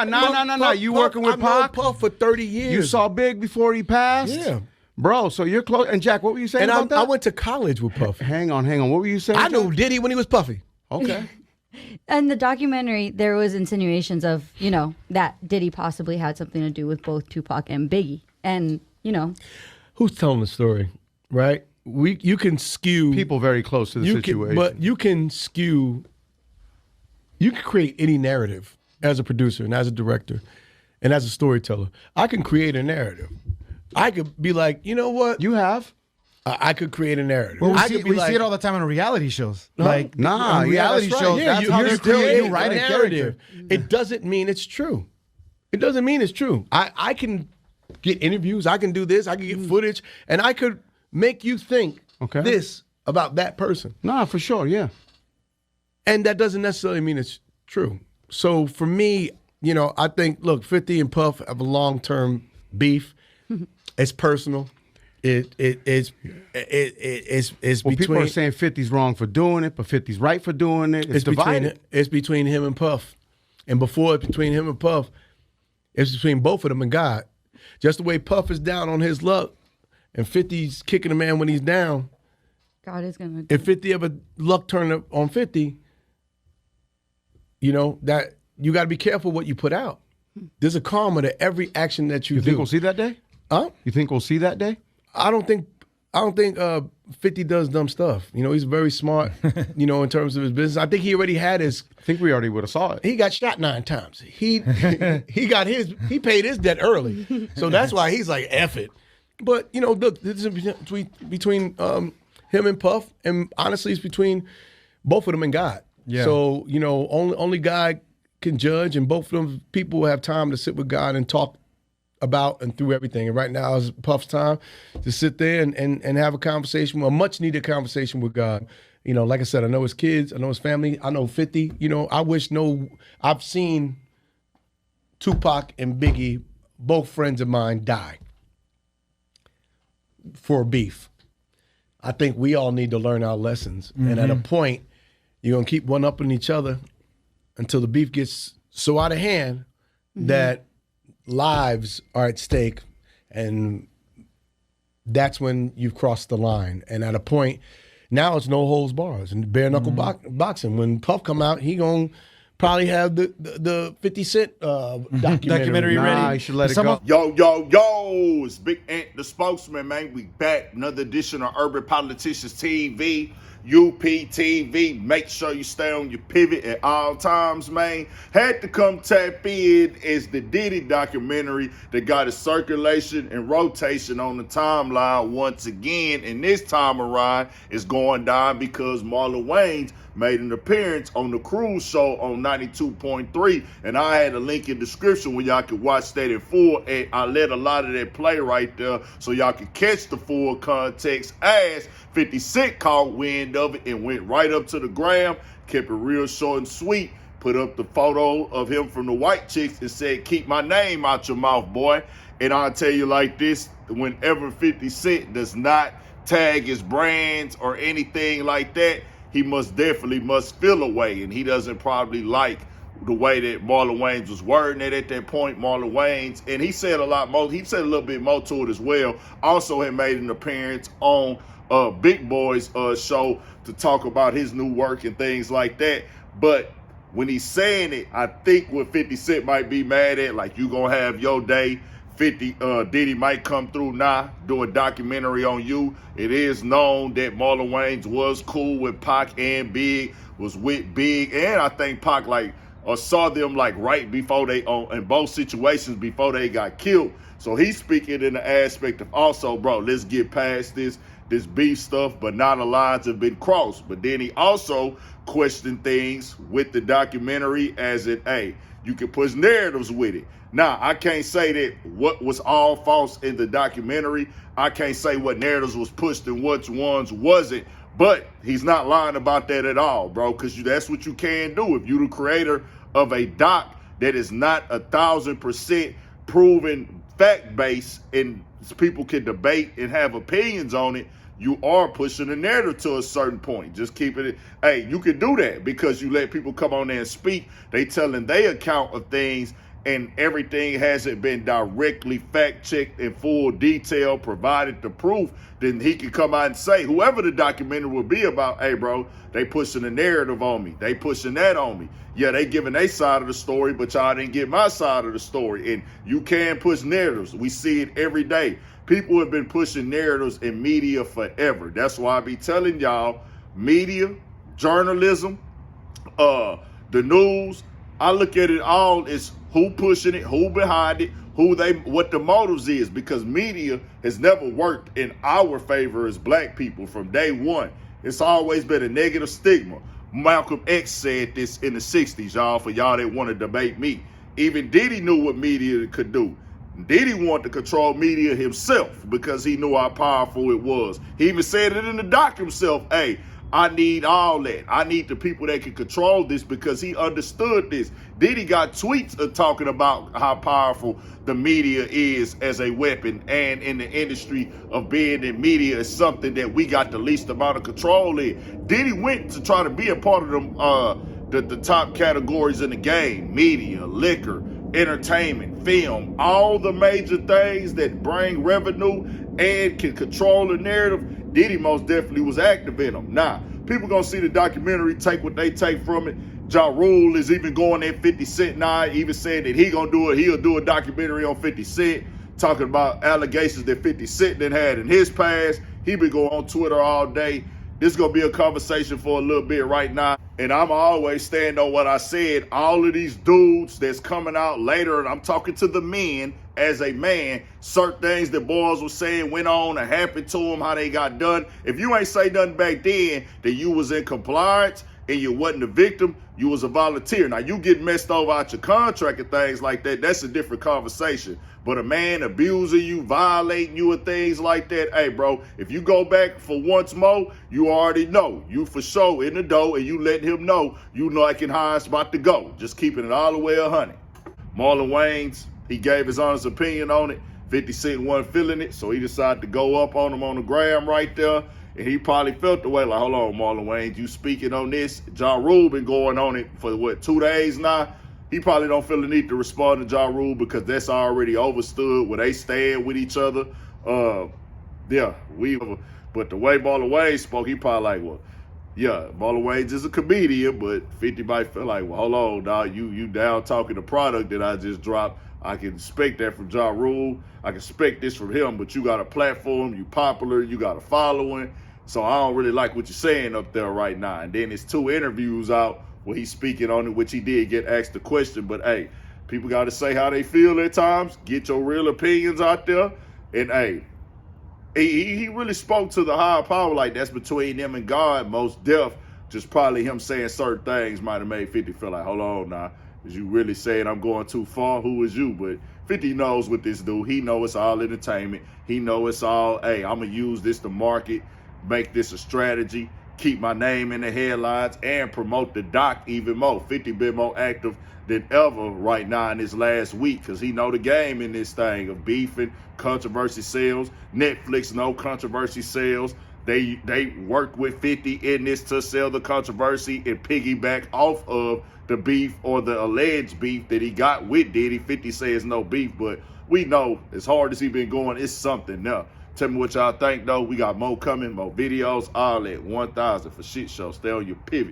Nah. You working with I've known Pac? Puff for 30 years. You saw Big before he passed? Yeah. Bro, so you're close. And Jack, what were you saying about that? I went to college with Puff. Hang on. What were you saying? I knew Jack? Diddy when he was Puffy. Okay. In the documentary, there was insinuations of, that Diddy possibly had something to do with both Tupac and Biggie. And, Who's telling the story, right? You can skew. People very close to the situation. But you can skew. You can create any narrative as a producer and as a director and as a storyteller. I can create a narrative. I could be like, you know what? You have. I could create a narrative. Well, I we could be see it all the time on reality shows. Like, Nah, reality that's right. shows. Yeah, That's how you're they creating you write a a narrative. character. It doesn't mean it's true. It doesn't mean it's true. I can get interviews. I can do this. I can get footage, and I could make you think this about that person. Nah, for sure, yeah. And that doesn't necessarily mean it's true. So for me, I think, look, 50 and Puff have a long-term beef. It's personal. It's Well, between. people are saying 50's wrong for doing it, but 50's right for doing it. It's divided. It's between him and Puff. And before it's between him and Puff, it's between both of them and God. Just the way Puff is down on his luck and 50's kicking a man when he's down. God is going to. If 50 ever luck turned up on 50, that you got to be careful what you put out. There's a karma to every action that you do. You think we'll see that day? Huh? You think we'll see that day? I don't think 50 does dumb stuff. He's very smart, in terms of his business. I think he already had his. I think we already would have saw it. He got shot 9 times. He paid his debt early. So that's why he's like, F it. But, look, this is between him and Puff, and honestly, it's between both of them and God. Yeah. So, only God can judge, and both of them people have time to sit with God and talk about and through everything. And right now is Puff's time to sit there and have a conversation, a much needed conversation with God. Like I said, I know his kids, I know his family, I know 50. I've seen Tupac and Biggie, both friends of mine, die for beef. I think we all need to learn our lessons. Mm-hmm. And at a point, you're going to keep one up on each other until the beef gets so out of hand that lives are at stake, and that's when you've crossed the line. And at a point, now it's no holds bars and bare knuckle boxing. When Puff come out, he gonna probably have the 50 Cent documentary ready. Nah, you should let it go. Yo, it's Big Ant, the spokesman, man. We back. Another edition of Urban Politicians TV. UPTV. Make sure you stay on your pivot at all times, man. Had to come tap in is the Diddy documentary that got a circulation and rotation on the timeline once again. And this time around, it's going down because Marlon Wayans made an appearance on the Cruise Show on 92.3, and I had a link in the description where y'all could watch that in full, and I let a lot of that play right there so y'all could catch the full context as 50 Cent caught wind of it and went right up to the gram, kept it real short and sweet, put up the photo of him from the white chicks and said, keep my name out your mouth, boy. And I'll tell you like this, whenever 50 Cent does not tag his brands or anything like that, he must feel away, and he doesn't probably like the way that Marlon Wayans was wording it at that point. Marlon Wayans, and he said a lot more. He said a little bit more to it as well. Also had made an appearance on Big Boy's show to talk about his new work and things like that. But when he's saying it, I think what 50 Cent might be mad at, like, you gonna have your day. Diddy might come through now, do a documentary on you. It is known that Marlon Wayans was cool with Pac and Big, was with Big, and I think Pac saw them right before they in both situations before they got killed. So he's speaking in the aspect of also, bro, let's get past this beef stuff, but now the lines have been crossed. But then he also questioned things with the documentary as in, hey, you can push narratives with it. Now, I can't say that what was all false in the documentary. I can't say what narratives was pushed and which ones wasn't. But he's not lying about that at all, bro, because that's what you can do. If you're the creator of a doc that is not 1,000% proven fact-based and people can debate and have opinions on it, you are pushing the narrative to a certain point. Just keeping it. Hey, you can do that because you let people come on there and speak. They telling their account of things, and everything hasn't been directly fact-checked in full detail, provided the proof, then he can come out and say, whoever the documentary will be about, hey, bro, they pushing the narrative on me. They pushing that on me. Yeah, they giving their side of the story, but y'all didn't get my side of the story. And you can push narratives. We see it every day. People have been pushing narratives in media forever. That's why I be telling y'all, media, journalism, the news, I look at it all as who pushing it, who behind it, what the motives is, because media has never worked in our favor as black people from day one. It's always been a negative stigma. Malcolm X said this in the 60s, y'all, for y'all that want to debate me. Even Diddy knew what media could do. Diddy wanted to control media himself because he knew how powerful it was. He even said it in the doc himself, hey, I need all that. I need the people that can control this, because he understood this. Diddy got tweets talking about how powerful the media is as a weapon, and in the industry of being in media is something that we got the least amount of control in. Diddy went to try to be a part of them, the top categories in the game: media, liquor, entertainment, film, all the major things that bring revenue and can control the narrative. Diddy most definitely was active in them. Now, people gonna see the documentary, take what they take from it. Ja Rule is even going at 50 Cent now, even saying that he'll do a documentary on 50 Cent, talking about allegations that 50 Cent then had in his past. He been going on Twitter all day. This is gonna be a conversation for a little bit right now. And I'm always stand on what I said. All of these dudes that's coming out later, and I'm talking to the men as a man, certain things that boys were saying went on and happened to them, how they got done. If you ain't say nothing back then, that you was in compliance and you wasn't a victim, you was a volunteer. Now, you get messed over out your contract and things like that, that's a different conversation. But a man abusing you, violating you and things like that, hey, bro, if you go back for once more, you already know. You for sure in the dough, and you letting him know you know how it's about to go. Just keeping it all the way 100. Marlon Wayans, he gave his honest opinion on it. 50 Cent wasn't feeling it, so he decided to go up on him on the gram right there. And he probably felt the way, like, hold on, Marlon Wayans, you speaking on this? Ja Rule been going on it for, 2 days now? He probably don't feel the need to respond to Ja Rule, because that's already overstood where they stand with each other. But the way Marlon Wayans spoke, he probably like, well, yeah, Marlon Wayans is a comedian, but 50 might feel like, well, hold on, dog, you down talking the product that I just dropped. I can expect that from Ja Rule. I can expect this from him, but you got a platform, you popular, you got a following. So I don't really like what you're saying up there right now. And then there's 2 interviews out where he's speaking on it, which he did get asked the question. But, hey, people got to say how they feel at times. Get your real opinions out there. And, hey, he really spoke to the higher power like that's between them and God, most deaf. Just probably him saying certain things might have made 50 feel like, hold on now. Is you really saying I'm going too far? Who is you? But 50 knows what this do. He know it's all entertainment. He know it's all, hey, I'm going to use this to market, make this a strategy, keep my name in the headlines, and promote the doc even more. 50 been more active than ever right now in this last week, because he know the game in this thing of beefing, controversy sales. Netflix know controversy sales. They work with 50 in this to sell the controversy and piggyback off of the beef or the alleged beef that he got with Diddy. 50 says no beef, but we know as hard as he been going, it's something now. Tell me what y'all think, though. We got more coming, more videos, all at 1,000 for shit show. Stay on your pivot.